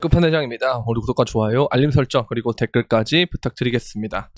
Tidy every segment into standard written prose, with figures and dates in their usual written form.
끝판대장입니다. 우리 구독과 좋아요, 알림 설정, 그리고 댓글까지 부탁드리겠습니다.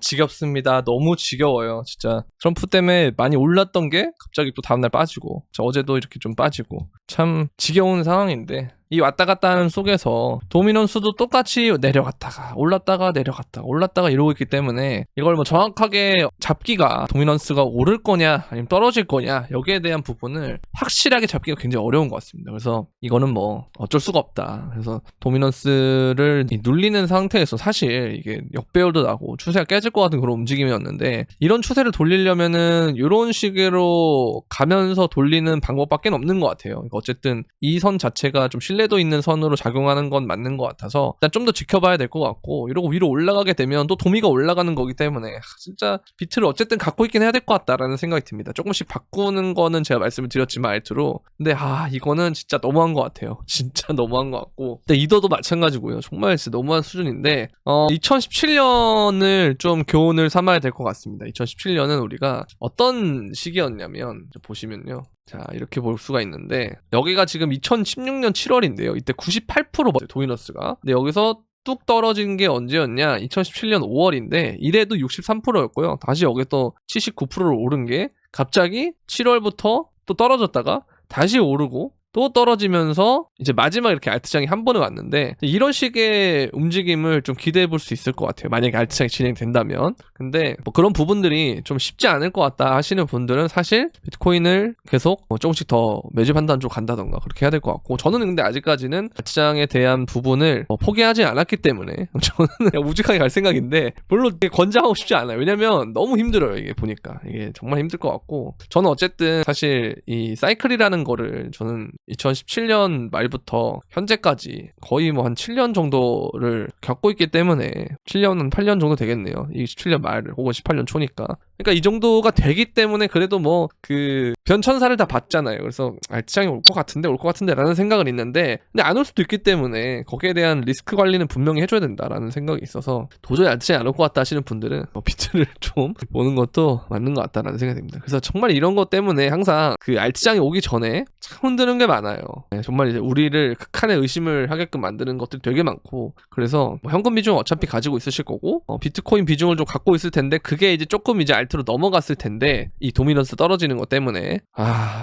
지겹습니다. 너무 지겨워요. 진짜 트럼프 때문에 많이 올랐던 게 갑자기 또 다음날 빠지고, 어제도 이렇게 좀 빠지고, 참 지겨운 상황인데, 이 왔다 갔다 하는 속에서 도미넌스도 똑같이 내려갔다가 올랐다가 내려갔다가 올랐다가 이러고 있기 때문에 이걸 뭐 정확하게 잡기가 도미넌스가 오를 거냐 아니면 떨어질 거냐 여기에 대한 부분을 확실하게 잡기가 굉장히 어려운 것 같습니다. 그래서 이거는 뭐 어쩔 수가 없다. 그래서 도미넌스를 눌리는 상태에서 사실 이게 역배열도 나고 추세가 깨질 것 같은 그런 움직임이었는데, 이런 추세를 돌리려면은 이런 식으로 가면서 돌리는 방법밖에 없는 것 같아요. 그러니까 어쨌든 이 선 자체가 좀 신뢰도 있는 선으로 작용하는 건 맞는 것 같아서 일단 좀 더 지켜봐야 될 것 같고, 이러고 위로 올라가게 되면 또 도미가 올라가는 거기 때문에 진짜 비트를 어쨌든 갖고 있긴 해야 될 것 같다라는 생각이 듭니다. 조금씩 바꾸는 거는 제가 말씀을 드렸지만 알트로, 근데 이거는 진짜 너무한 것 같아요. 진짜 너무한 것 같고, 근데 이더도 마찬가지고요. 정말 진짜 너무한 수준인데 2017년을 좀 교훈을 삼아야 될 것 같습니다. 2017년은 우리가 어떤 시기였냐면 보시면요, 자 이렇게 볼 수가 있는데, 여기가 지금 2016년 7월인데요 이때 98% 도미넌스가, 근데 여기서 뚝 떨어진 게 언제였냐, 2017년 5월인데 이래도 63%였고요 다시 여기 또 79%로 오른 게 갑자기 7월부터 또 떨어졌다가 다시 오르고 또 떨어지면서 이제 마지막 이렇게 알트장이 한 번에 왔는데, 이런 식의 움직임을 좀 기대해 볼 수 있을 것 같아요. 만약에 알트장이 진행된다면. 근데 뭐 그런 부분들이 좀 쉽지 않을 것 같다 하시는 분들은 사실 비트코인을 계속 조금씩 더 매집한다는 쪽으로 간다던가 그렇게 해야 될 것 같고, 저는 근데 아직까지는 알트장에 대한 부분을 포기하지 않았기 때문에 저는 그냥 우직하게 갈 생각인데, 별로 권장하고 싶지 않아요. 왜냐면 너무 힘들어요. 이게 보니까 이게 정말 힘들 것 같고, 저는 어쨌든 사실 이 사이클이라는 거를 저는 2017년 말부터 현재까지 거의 뭐 한 7년 정도를 겪고 있기 때문에, 7년은 8년 정도 되겠네요. 27년 말 혹은 18년 초니까. 그러니까 이 정도가 되기 때문에 그래도 뭐 그 변천사를 다 봤잖아요. 그래서 알트장이 올 것 같은데 라는 생각은 있는데, 근데 안 올 수도 있기 때문에 거기에 대한 리스크 관리는 분명히 해줘야 된다라는 생각이 있어서, 도저히 알트장이 안 올 것 같다 하시는 분들은 비트를 좀 보는 것도 맞는 것 같다라는 생각이 듭니다. 그래서 정말 이런 것 때문에 항상 그 알트장이 오기 전에 참 흔드는 게 많아요. 정말 이제 우리를 극한의 의심을 하게끔 만드는 것들이 되게 많고, 그래서 뭐 현금 비중 어차피 가지고 있으실 거고 비트코인 비중을 좀 갖고 있을 텐데, 그게 이제 조금 이제 알트로 넘어갔을 텐데 이 도미넌스 떨어지는 것 때문에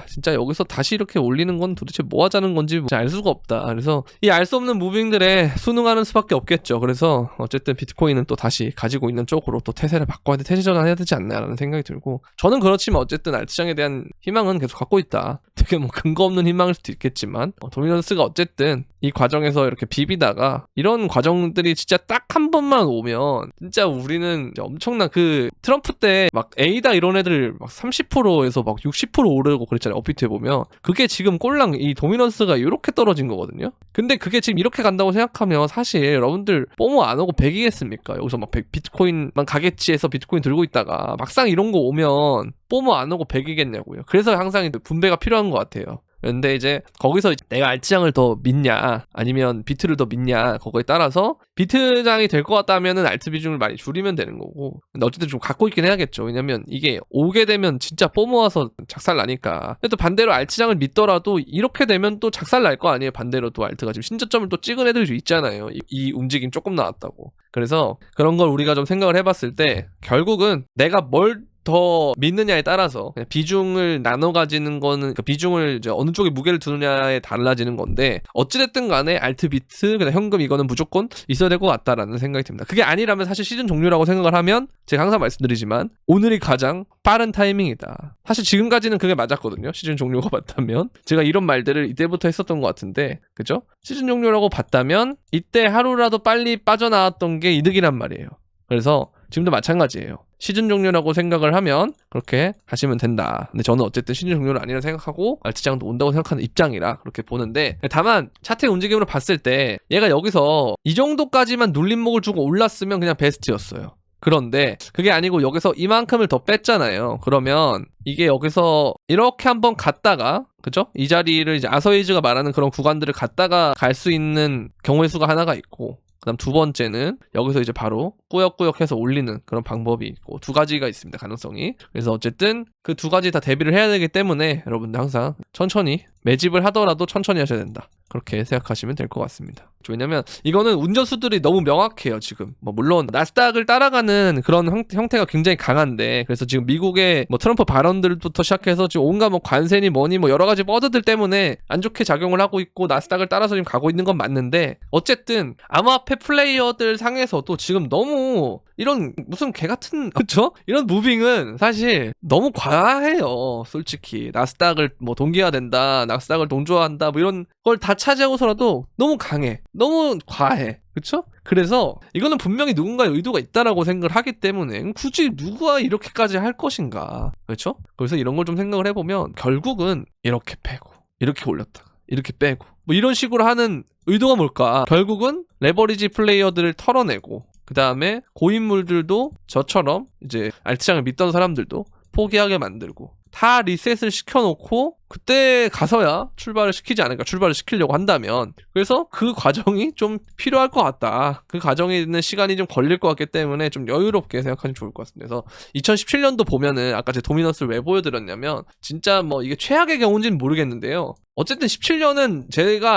진짜 여기서 다시 이렇게 올리는 건 도대체 뭐 하자는 건지 알 수가 없다. 그래서 이 알 수 없는 무빙들에 순응하는 수밖에 없겠죠. 그래서 어쨌든 비트코인은 또 다시 가지고 있는 쪽으로 또 태세를 바꿔야 돼, 태세 전환해야 되지 않나라는 생각이 들고, 저는 그렇지만 어쨌든 알트장에 대한 희망은 계속 갖고 있다. 되게 뭐 근거 없는 희망일 수도 있겠지만 도미넌스가 어쨌든 이 과정에서 이렇게 비비다가, 이런 과정들이 진짜 딱 한 번만 오면 진짜 우리는 진짜 엄청난, 그 트럼프 때 막 에이다 이런 애들 막 30%에서 막 60% 오르고 그랬잖아요. 업비트에 보면 그게 지금 꼴랑 이 도미넌스가 이렇게 떨어진 거거든요. 근데 그게 지금 이렇게 간다고 생각하면 사실 여러분들 뽀모 안 오고 100이겠습니까? 여기서 막 100 비트코인만 가겠지 해서 비트코인 들고 있다가 막상 이런 거 오면 뽀모 안 오고 100이겠냐고요. 그래서 항상 분배가 필요한 것 같아요. 근데 이제 거기서 내가 알트장을 더 믿냐 아니면 비트를 더 믿냐, 그거에 따라서 비트장이 될 것 같다면은 알트 비중을 많이 줄이면 되는 거고, 근데 어쨌든 좀 갖고 있긴 해야겠죠. 왜냐면 이게 오게 되면 진짜 뽀모아서 작살 나니까. 근데 또 반대로 알트장을 믿더라도 이렇게 되면 또 작살 날 거 아니에요. 반대로 또 알트가 지금 신저점을 또 찍은 애들이 있잖아요. 이 움직임 조금 나왔다고. 그래서 그런 걸 우리가 좀 생각을 해봤을 때, 결국은 내가 뭘 더 믿느냐에 따라서 그냥 비중을 나눠 가지는 거는, 그 비중을 이제 어느 쪽에 무게를 두느냐에 달라지는 건데, 어찌됐든 간에 알트 비트 그냥 현금 이거는 무조건 있어야 될 것 같다라는 생각이 듭니다. 그게 아니라면 사실 시즌 종료라고 생각을 하면, 제가 항상 말씀드리지만 오늘이 가장 빠른 타이밍이다. 사실 지금까지는 그게 맞았거든요. 시즌 종료가 맞다면. 제가 이런 말들을 이때부터 했었던 것 같은데, 그죠? 시즌 종료라고 봤다면 이때 하루라도 빨리 빠져나왔던 게 이득이란 말이에요. 그래서 지금도 마찬가지예요. 시즌 종료라고 생각을 하면 그렇게 하시면 된다. 근데 저는 어쨌든 시즌 종료는 아니라 생각하고 알트장도 온다고 생각하는 입장이라 그렇게 보는데, 다만 차트의 움직임으로 봤을 때 얘가 여기서 이 정도까지만 눌림목을 주고 올랐으면 그냥 베스트였어요. 그런데 그게 아니고 여기서 이만큼을 더 뺐잖아요. 그러면 이게 여기서 이렇게 한번 갔다가, 그죠? 이 자리를 이제 아서에이즈가 말하는 그런 구간들을 갔다가 갈 수 있는 경우의 수가 하나가 있고, 그다음 두 번째는 여기서 이제 바로 꾸역꾸역 해서 올리는 그런 방법이 있고, 두 가지가 있습니다, 가능성이. 그래서 어쨌든 그 두 가지 다 대비를 해야 되기 때문에 여러분들 항상 천천히 매집을 하더라도 천천히 하셔야 된다. 그렇게 생각하시면 될 것 같습니다. 왜냐면 이거는 운전수들이 너무 명확해요. 지금 뭐 물론 나스닥을 따라가는 그런 형태가 굉장히 강한데, 그래서 지금 미국의 뭐 트럼프 발언들부터 시작해서 지금 온갖 뭐 관세니 뭐니 뭐 여러 가지 버드들 때문에 안 좋게 작용을 하고 있고 나스닥을 따라서 지금 가고 있는 건 맞는데, 어쨌든 암호화폐 플레이어들 상에서도 지금 너무 이런 무슨 개 같은 그쵸? 이런 무빙은 사실 너무 과해요. 솔직히 나스닥을 뭐 동기화된다, 나스닥을 동조화한다, 뭐 이런 걸 다 차지하고서라도 너무 강해, 너무 과해. 그쵸? 그래서 이거는 분명히 누군가의 의도가 있다라고 생각을 하기 때문에 굳이 누가 이렇게까지 할 것인가. 그렇죠? 그래서 이런 걸 좀 생각을 해보면 결국은 이렇게 빼고 이렇게 올렸다가 이렇게 빼고 뭐 이런 식으로 하는 의도가 뭘까? 결국은 레버리지 플레이어들을 털어내고, 그 다음에 고인물들도 저처럼 이제 알트장을 믿던 사람들도 포기하게 만들고 다 리셋을 시켜놓고 그때 가서야 출발을 시키지 않을까, 출발을 시키려고 한다면. 그래서 그 과정이 좀 필요할 것 같다. 그 과정에 있는 시간이 좀 걸릴 것 같기 때문에 좀 여유롭게 생각하면 좋을 것 같습니다. 그래서 2017년도 보면은 아까 제 도미넌스를 왜 보여드렸냐면 진짜 뭐 이게 최악의 경우인지는 모르겠는데요. 어쨌든 17년은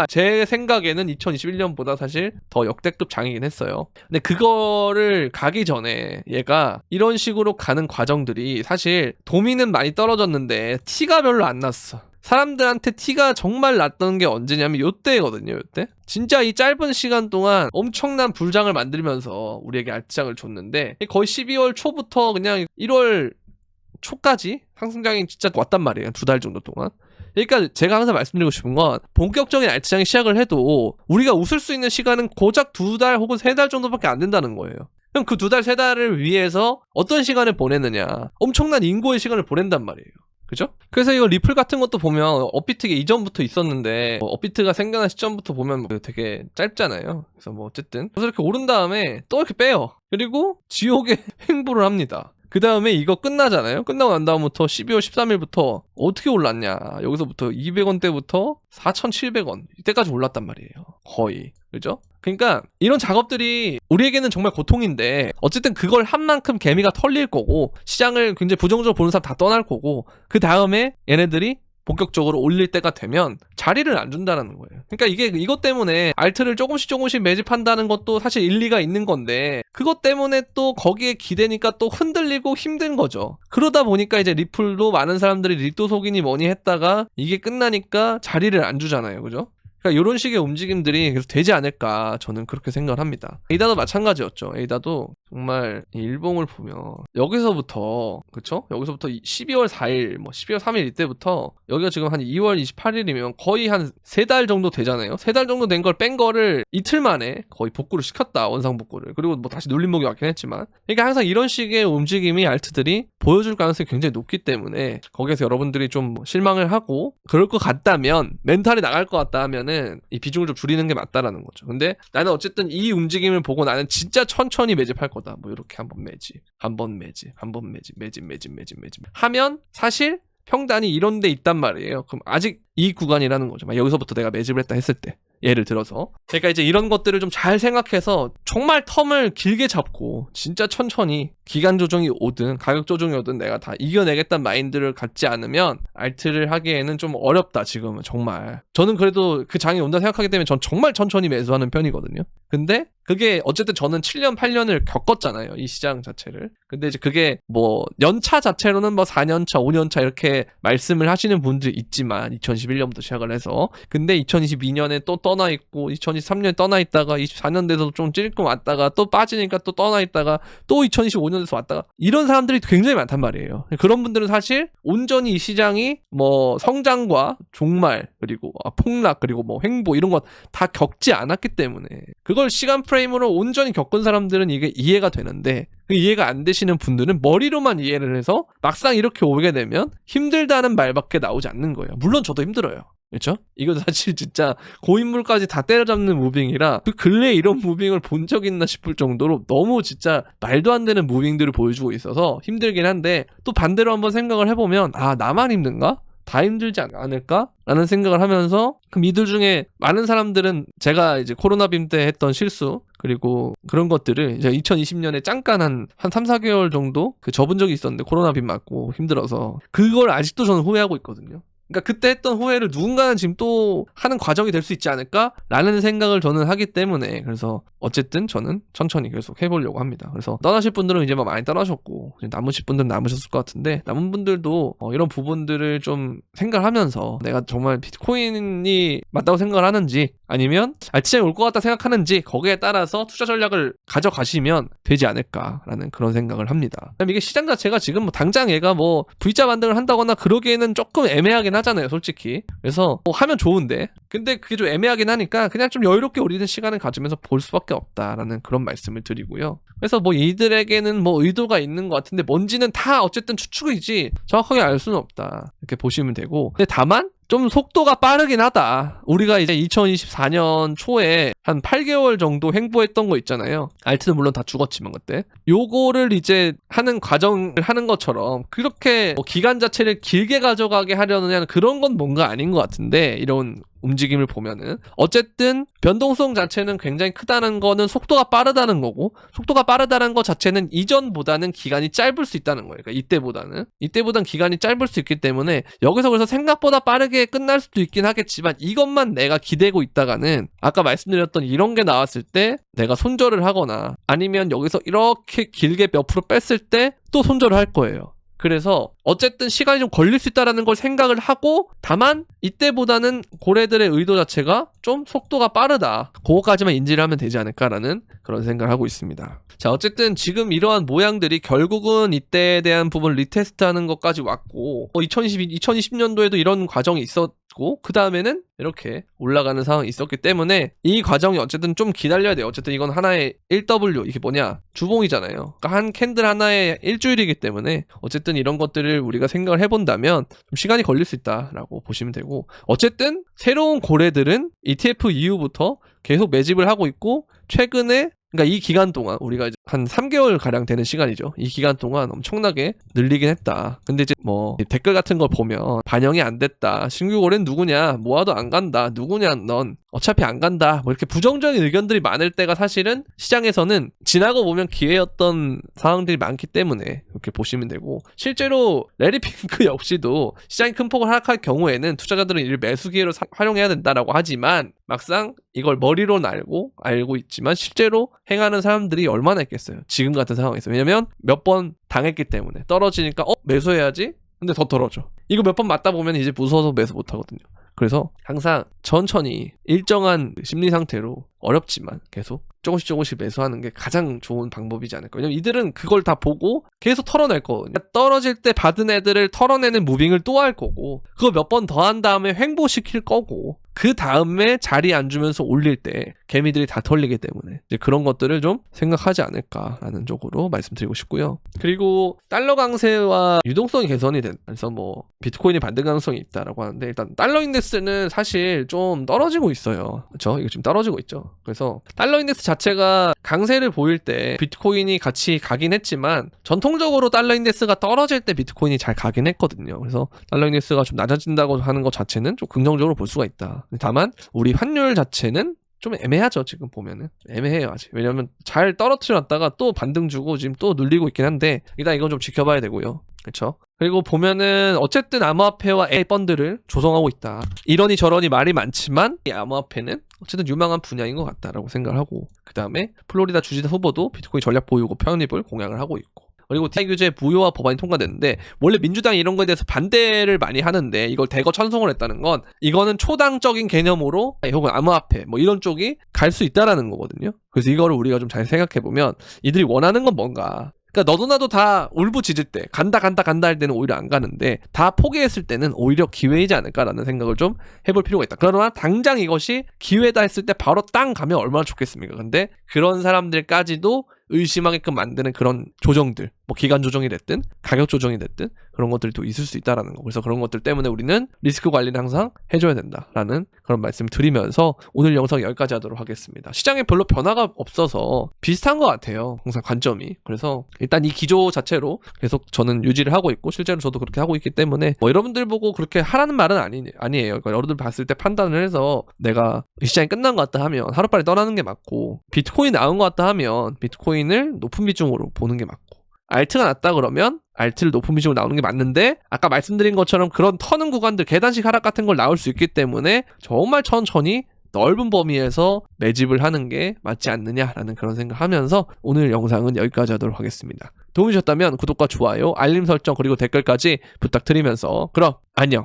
제 생각에는 2021년보다 사실 더 역대급 장이긴 했어요. 근데 그거를 가기 전에 얘가 이런 식으로 가는 과정들이 사실 도미는 많이 떨어졌는데 티가 별로 안 났어. 사람들한테 티가 정말 났던 게 언제냐면 요때거든요. 요때 진짜 이 짧은 시간 동안 엄청난 불장을 만들면서 우리에게 알트장을 줬는데 거의 12월 초부터 그냥 1월 초까지 상승장이 진짜 왔단 말이에요. 2달 정도 동안. 그러니까 제가 항상 말씀드리고 싶은 건 본격적인 알트장이 시작을 해도 우리가 웃을 수 있는 시간은 고작 2달 혹은 3달 정도밖에 안 된다는 거예요. 그럼 그 2달, 3달을 위해서 어떤 시간을 보내느냐. 엄청난 인고의 시간을 보낸단 말이에요. 그죠? 그래서 이거 리플 같은 것도 보면 업비트가 이전부터 있었는데 업비트가 생겨난 시점부터 보면 되게 짧잖아요. 그래서 뭐 어쨌든 그래서 이렇게 오른 다음에 또 이렇게 빼요. 그리고 지옥의 횡보를 합니다. 그 다음에 이거 끝나잖아요. 끝나고 난 다음부터 12월 13일부터 어떻게 올랐냐. 여기서부터 200원대부터 4,700원 이때까지 올랐단 말이에요. 거의. 그죠? 그러니까 이런 작업들이 우리에게는 정말 고통인데 어쨌든 그걸 한 만큼 개미가 털릴 거고 시장을 굉장히 부정적으로 보는 사람 다 떠날 거고, 그 다음에 얘네들이 본격적으로 올릴 때가 되면 자리를 안 준다는 거예요. 그러니까 이것 때문에 알트를 조금씩 매집한다는 것도 사실 일리가 있는 건데 그것 때문에 또 거기에 기대니까 또 흔들리고 힘든 거죠. 그러다 보니까 이제 리플도 많은 사람들이 리또 속이니 뭐니 했다가 이게 끝나니까 자리를 안 주잖아요. 그죠? 그러니까 이런 식의 움직임들이 계속 되지 않을까 저는 그렇게 생각을 합니다. 에이다도 마찬가지였죠. 에이다도 정말 이 일봉을 보면 여기서부터 그쵸? 여기서부터 12월 4일 뭐 12월 3일 이때부터 여기가 지금 한 2월 28일이면 거의 한 3달 정도 되잖아요. 3달 정도 된 걸 뺀 거를 이틀 만에 거의 복구를 시켰다. 원상 복구를. 그리고 뭐 다시 눌림목이 왔긴 했지만, 그러니까 항상 이런 식의 움직임이 알트들이 보여줄 가능성이 굉장히 높기 때문에 거기에서 여러분들이 좀 실망을 하고 그럴 것 같다면, 멘탈이 나갈 것 같다 하면은 이 비중을 좀 줄이는 게 맞다라는 거죠. 근데 나는 어쨌든 이 움직임을 보고 나는 진짜 천천히 매집할 거다. 뭐 이렇게 한번 매집 하면 사실 평단이 이런 데 있단 말이에요. 그럼 아직 이 구간이라는 거죠. 여기서부터 내가 매집을 했다 했을 때 예를 들어서. 그러니까 이제 이런 것들을 좀 잘 생각해서 정말 텀을 길게 잡고 진짜 천천히 기간 조정이 오든 가격 조정이 오든 내가 다 이겨내겠다는 마인드를 갖지 않으면 알트를 하기에는 좀 어렵다. 지금은 정말 저는 그래도 그 장이 온다 생각하기 때문에 전 정말 천천히 매수하는 편이거든요. 근데 그게 어쨌든 저는 7년 8년을 겪었잖아요, 이 시장 자체를. 근데 이제 그게 뭐 연차 자체로는 뭐 4년차 5년차 이렇게 말씀을 하시는 분들 있지만 2021년부터 시작을 해서, 근데 2022년에 또 떠나 있고 2023년에 떠나 있다가 24년 돼서 좀 찔끔 왔다가 또 빠지니까 또 떠나 있다가 또 2025년에서 왔다가 이런 사람들이 굉장히 많단 말이에요. 그런 분들은 사실 온전히 이 시장이 뭐 성장과 종말 그리고 폭락 그리고 뭐 횡보 이런 것 다 겪지 않았기 때문에, 그걸 시간 프레임으로 온전히 겪은 사람들은 이게 이해가 되는데 그 이해가 안 되시는 분들은 머리로만 이해를 해서 막상 이렇게 오게 되면 힘들다는 말밖에 나오지 않는 거예요. 물론 저도 힘들어요. 그렇죠? 이거 사실 진짜 고인물까지 다 때려잡는 무빙이라 그 근래에 이런 무빙을 본 적 있나 싶을 정도로 너무 진짜 말도 안 되는 무빙들을 보여주고 있어서 힘들긴 한데, 또 반대로 한번 생각을 해보면 아, 나만 힘든가? 다 힘들지 않을까? 라는 생각을 하면서 그럼 이들 중에 많은 사람들은 제가 이제 코로나 빔 때 했던 실수 그리고 그런 것들을 이제 2020년에 잠깐 한 3, 4개월 정도 그 접은 적이 있었는데 코로나 빔 맞고 힘들어서 그걸 아직도 저는 후회하고 있거든요. 그러니까 그때 했던 후회를 누군가는 지금 또 하는 과정이 될 수 있지 않을까라는 생각을 저는 하기 때문에 그래서 어쨌든 저는 천천히 계속 해보려고 합니다. 그래서 떠나실 분들은 이제 막 많이 떠나셨고 남으실 분들은 남으셨을 것 같은데 남은 분들도 이런 부분들을 좀 생각하면서 내가 정말 비트코인이 맞다고 생각을 하는지 아니면 알트장이 올 것 같다 생각하는지 거기에 따라서 투자 전략을 가져가시면 되지 않을까라는 그런 생각을 합니다. 이게 시장 자체가 지금 뭐 당장 얘가 뭐 V자 반등을 한다거나 그러기에는 조금 애매하긴 하잖아요, 솔직히. 그래서 뭐 하면 좋은데 근데 그게 좀 애매하긴 하니까 그냥 좀 여유롭게 우리는 시간을 가지면서 볼 수밖에 없다라는 그런 말씀을 드리고요. 그래서 뭐 이들에게는 뭐 의도가 있는 것 같은데 뭔지는 다 어쨌든 추측이지 정확하게 알 수는 없다 이렇게 보시면 되고, 근데 다만 좀 속도가 빠르긴 하다. 우리가 이제 2024년 초에 한 8개월 정도 횡보했던 거 있잖아요. 알트는 물론 다 죽었지만 그때 요거를 이제 하는 과정을 하는 것처럼 그렇게 뭐 기간 자체를 길게 가져가게 하려는 그런 건 뭔가 아닌 것 같은데, 이런 움직임을 보면은 어쨌든 변동성 자체는 굉장히 크다는 거는 속도가 빠르다는 거고, 속도가 빠르다는 것 자체는 이전보다는 기간이 짧을 수 있다는 거예요. 그러니까 이때보단 기간이 짧을 수 있기 때문에 여기서 그래서 생각보다 빠르게 끝날 수도 있긴 하겠지만 이것만 내가 기대고 있다가는 아까 말씀드렸던 이런 게 나왔을 때 내가 손절을 하거나 아니면 여기서 이렇게 길게 몇 프로 뺐을 때 또 손절을 할 거예요. 그래서 어쨌든 시간이 좀 걸릴 수 있다는 걸 생각을 하고, 다만 이때보다는 고래들의 의도 자체가 좀 속도가 빠르다, 그거까지만 인지를 하면 되지 않을까라는 그런 생각을 하고 있습니다. 자, 어쨌든 지금 이러한 모양들이 결국은 이때에 대한 부분을 리테스트하는 것까지 왔고 2020년도에도 이런 과정이 있었고 그 다음에는 이렇게 올라가는 상황이 있었기 때문에 이 과정이 어쨌든 좀 기다려야 돼요. 어쨌든 이건 하나의 1W, 이게 뭐냐, 주봉이잖아요. 그러니까 한 캔들 하나에 일주일이기 때문에 어쨌든 이런 것들을 우리가 생각을 해본다면 좀 시간이 걸릴 수 있다라고 보시면 되고, 어쨌든 새로운 고래들은 ETF 이후부터 계속 매집을 하고 있고, 최근에 그러니까 이 기간 동안 우리가 이제 한 3개월 가량 되는 시간이죠. 이 기간 동안 엄청나게 늘리긴 했다. 근데 이제 뭐 댓글 같은 걸 보면 반영이 안 됐다, 신규 고래는 누구냐, 모아도 안 간다, 누구냐 넌 어차피 안 간다, 뭐 이렇게 부정적인 의견들이 많을 때가 사실은 시장에서는 지나고 보면 기회였던 상황들이 많기 때문에 이렇게 보시면 되고, 실제로 레리 핑크 역시도 시장이 큰 폭을 하락할 경우에는 투자자들은 이를 매수 기회로 활용해야 된다라고 하지만 막상 이걸 머리로는 알고 있지만 실제로 행하는 사람들이 얼마나 있겠어요, 지금 같은 상황에서. 왜냐면 몇 번 당했기 때문에 떨어지니까 매수해야지, 근데 더 떨어져. 이거 몇 번 맞다 보면 이제 무서워서 매수 못 하거든요. 그래서 항상 천천히 일정한 심리 상태로 어렵지만 계속 조금씩 매수하는 게 가장 좋은 방법이지 않을까. 왜냐면 이들은 그걸 다 보고 계속 털어낼 거거든요. 떨어질 때 받은 애들을 털어내는 무빙을 또 할 거고, 그거 몇 번 더 한 다음에 횡보시킬 거고, 그 다음에 자리 안 주면서 올릴 때 개미들이 다 털리기 때문에 이제 그런 것들을 좀 생각하지 않을까라는 쪽으로 말씀드리고 싶고요. 그리고 달러 강세와 유동성이 개선이 된, 그래서 뭐 비트코인이 반등 가능성이 있다라고 하는데, 일단 달러 인덱스는 사실 좀 떨어지고 있어요. 그렇죠? 이거 지금 떨어지고 있죠. 그래서 달러 인덱스 자체가 강세를 보일 때 비트코인이 같이 가긴 했지만 전통적으로 달러 인덱스가 떨어질 때 비트코인이 잘 가긴 했거든요. 그래서 달러 인덱스가 좀 낮아진다고 하는 것 자체는 좀 긍정적으로 볼 수가 있다. 다만 우리 환율 자체는 좀 애매하죠. 지금 보면은 애매해요 아직. 왜냐면 잘 떨어뜨렸다가 또 반등 주고 지금 또 눌리고 있긴 한데 일단 이건 좀 지켜봐야 되고요. 그렇죠? 그리고 보면은 어쨌든 암호화폐와 A 펀드를 조성하고 있다. 이러니 저러니 말이 많지만 이 암호화폐는 어쨌든 유망한 분야인 것 같다라고 생각을 하고, 그 다음에 플로리다 주지사 후보도 비트코인 전략 보유고 편입을 공약을 하고 있고, 그리고 TI 규제 무효화 법안이 통과됐는데, 원래 민주당이 이런 거에 대해서 반대를 많이 하는데 이걸 대거 찬성을 했다는 건 이거는 초당적인 개념으로 혹은 암호화폐 뭐 이런 쪽이 갈 수 있다라는 거거든요. 그래서 이거를 우리가 좀 잘 생각해보면 이들이 원하는 건 뭔가, 그러니까 너도 나도 다 울부짖을 때 간다 할 때는 오히려 안 가는데 다 포기했을 때는 오히려 기회이지 않을까라는 생각을 좀 해볼 필요가 있다. 그러나 당장 이것이 기회다 했을 때 바로 땅 가면 얼마나 좋겠습니까? 근데 그런 사람들까지도 의심하게끔 만드는 그런 조정들, 뭐 기간 조정이 됐든 가격 조정이 됐든 그런 것들이 또 있을 수 있다라는 거. 그래서 그런 것들 때문에 우리는 리스크 관리를 항상 해줘야 된다라는 그런 말씀 드리면서 오늘 영상 여기까지 하도록 하겠습니다. 시장에 별로 변화가 없어서 비슷한 것 같아요, 항상 관점이. 그래서 일단 이 기조 자체로 계속 저는 유지를 하고 있고, 실제로 저도 그렇게 하고 있기 때문에 뭐 여러분들 보고 그렇게 하라는 말은 아니에요. 그러니까 여러분들 봤을 때 판단을 해서 내가 이 시장이 끝난 것 같다 하면 하루빨리 떠나는 게 맞고, 비트코인 나온 것 같다 하면 비트코인을 높은 비중으로 보는 게 맞고, 알트가 낮다 그러면 알트를 높은 비중으로 나오는 게 맞는데 아까 말씀드린 것처럼 그런 터는 구간들 계단식 하락 같은 걸 나올 수 있기 때문에 정말 천천히 넓은 범위에서 매집을 하는 게 맞지 않느냐라는 그런 생각하면서 오늘 영상은 여기까지 하도록 하겠습니다. 도움이 되셨다면 구독과 좋아요, 알림 설정 그리고 댓글까지 부탁드리면서 그럼 안녕.